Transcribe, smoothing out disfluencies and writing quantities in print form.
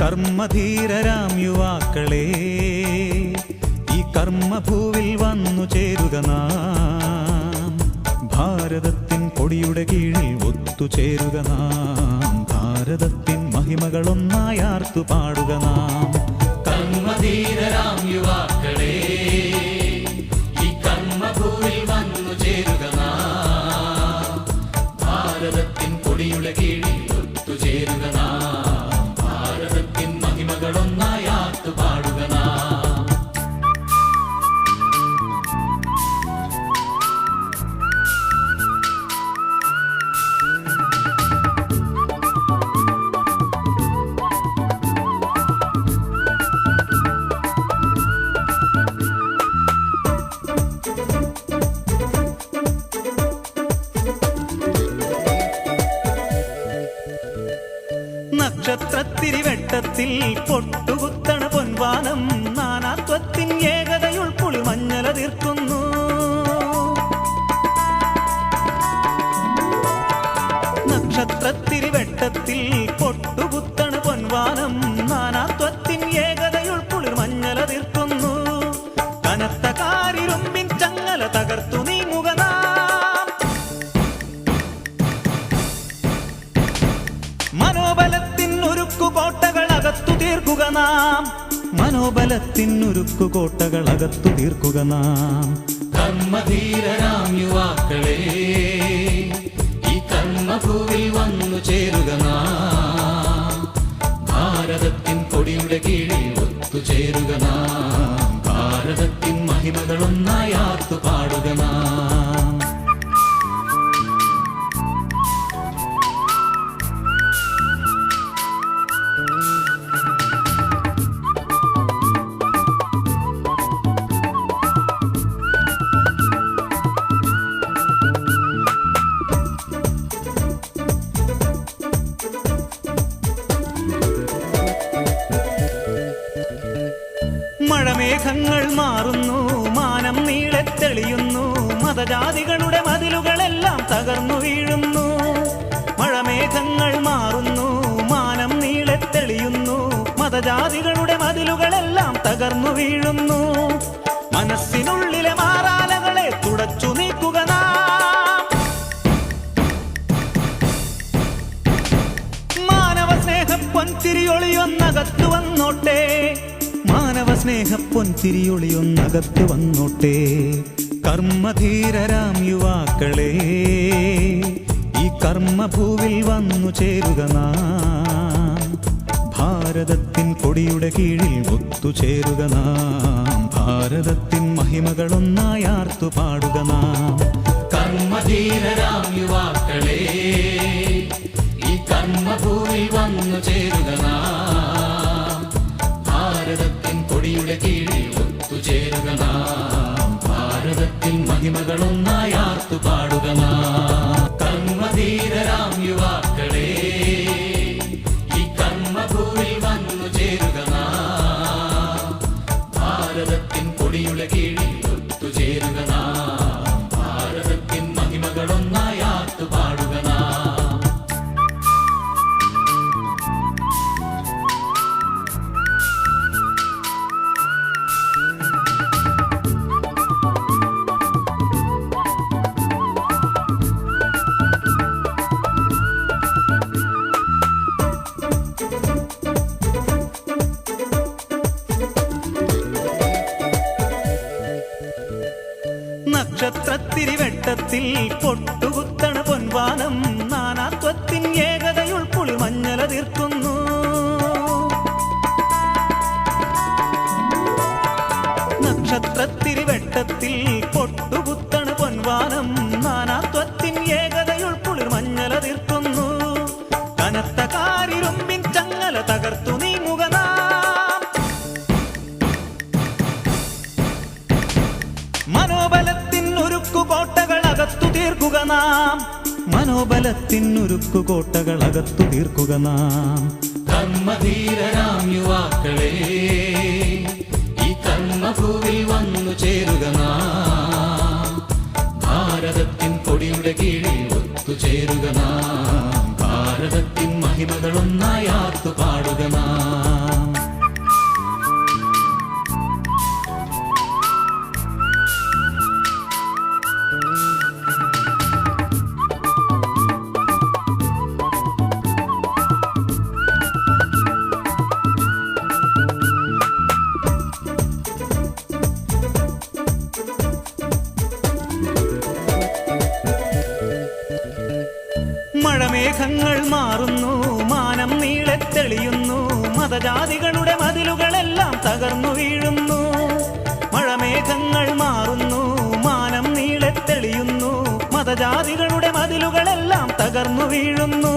കർമ്മധീരരാം യുവാക്കളെ, ഈ കർമ്മഭൂവിൽ വന്നു ചേരുക നാം. ഭാരതത്തിൻ കൊടിയുടെ കീഴിൽ ഒത്തുചേരുക നാം. ഭാരതത്തിൻ മഹിമകളൊന്നായി ആർത്തു പാടുക നാം. കർമ്മധീരരാം യുവാക്കളെ, ഈ കർമ്മഭൂവിൽ വന്നു ചേരുക നാം. ഭാരതത്തിൻ കൊടിയുടെ കീഴിൽ ഒത്തുചേരുക നാം. ഭാരതത്തിൻ മഹിമകളൊന്നായി ആർത്തു പാടുക നാം. നക്ഷത്രത്തിരിവെട്ടത്തിൽ പൊട്ടുകുത്തണ പൊൻവാനം, നാനാത്വത്തിൻ ഏകതയുൾക്കുളിർ മഞ്ഞല തീർക്കുന്നു. നക്ഷത്രത്തിരിവെട്ടത്തിൽ പൊട്ടുകുത്തണ പൊൻവാനം, നാനാത്വത്തിൻ ഏകതയുൾക്കുളിർ മഞ്ഞല തീർക്കുന്നു. കനത്ത കാരിരുമ്പിൻ ചങ്ങല തകർത്തു നീങ്ങുക നാം. മനോബലത്തിനുരുക്കുകോട്ടകളകത്തു തീർക്കുക നാം. മനോബലത്തിനുരുക്കുകോട്ടകളകത്തു തീർക്കുക നാം. കർമ്മധീരരാം യുവാക്കളെ, ഈ കർമ്മഭൂവിൽ വന്നു ചേരുക നാം. ഭാരതത്തിൻ കൊടിയുടെ കീഴിൽ ഒത്തുചേരുക നാം. ഭാരതത്തിൻ മഹിമകളൊന്നായി ആർത്തു പാടുക നാം. മഴമേഘങ്ങൾ മാറുന്നു, മാനം നീളെ തെളിയുന്നു. മതജാതികളുടെ മതിലുകളെല്ലാം തകർന്നു വീഴുന്നു. മഴമേഘങ്ങൾ മാറുന്നു, മാനം നീളെ തെളിയുന്നു. മതജാതികളുടെ മതിലുകളെല്ലാം തകർന്നു വീഴുന്നു. മനസ്സിനുള്ളിലെ മാറാലകളെ തുടച്ചു നീക്കുക നാം. മാനവ സ്നേഹപ്പൊൻതിരിയൊളിയൊന്നകത്തു വന്നോട്ടെ. മാനവ സ്നേഹപ്പൊൻതിരിയൊളിയൊന്നകത്തു വന്നോട്ടെ. കർമ്മധീരരാം യുവാക്കളെ, ഈ കർമ്മഭൂവിൽ വന്നു ചേരുക നാം. ഭാരതത്തിൻ കൊടിയുടെ കീഴിൽ ഒത്തുചേരുക നാം. ഭാരതത്തിൻ മഹിമകളൊന്നായി ആർത്തു പാടുക നാം. കർമ്മധീരരാം യുവാക്കളെ, ഈ കർമ്മഭൂവിൽ വന്നു ചേരുക നാം. ഭാരതത്തിൻ കൊടിയുടെ കീഴിൽ ഒത്തുചേരുക നാം. ഭാരതത്തിൻ മഹിമകളൊന്നായി ആർത്തു പാടുക നാം. കർമ്മധീരരാം യുവാക്കളെ, ഈ കർമ്മഭൂവിൽ വന്നു ചേരുക നാം. ഭാരതത്തിൻ കൊടിയുടെ കീഴിൽ ഒത്തുചേരുക നാം. ഭാരതത്തിൻ മഹിമകളൊന്നായി ആർത്തു പാടുക നാം. നക്ഷത്രത്തിരിവെട്ടത്തിൽ പൊട്ടുകുത്തണ പൊൻവാനം, നാനാത്വത്തിൻ ഏകതയുൾക്കുളിർ മഞ്ഞല തീർക്കുന്നു. നക്ഷത്രത്തിരിവെട്ടത്തിൽ പൊട്ടുകുത്തണ പൊൻവാനം, നാനാത്വത്തിൻ ഏകതയുൾക്കുളിർ മഞ്ഞല തീർക്കുന്നു. കനത്ത കാരിരുമ്പിൻ ചങ്ങല തകർത്തു നീങ്ങുക നാം. മനോബലത്തിനുരുക്കുകോട്ടകളകത്തു തീർക്കുക നാം. മനോബലത്തിനുരുക്കുകോട്ടകളകത്തു തീർക്കുക നാം. കർമ്മധീരരാം യുവാക്കളെ, ഈ കർമ്മഭൂവിൽ വന്നു ചേരുക നാം. ഭാരതത്തിൻ കൊടിയുടെ കീഴിൽ ഒത്തുചേരുക നാം. ഭാരതത്തിൻ മഹിമകളൊന്നായി ആർത്തു പാടുക നാം. തെളിയുന്നു മതജാതികളുടെ മതിലുകളെല്ലാം തകർന്നു വീഴുന്നു മഴമേഘങ്ങൾ മാറുന്നു മാനം നീളെ തെളിയുന്നു മതജാതികളുടെ മതിലുകളെല്ലാം തകർന്നു വീഴുന്നു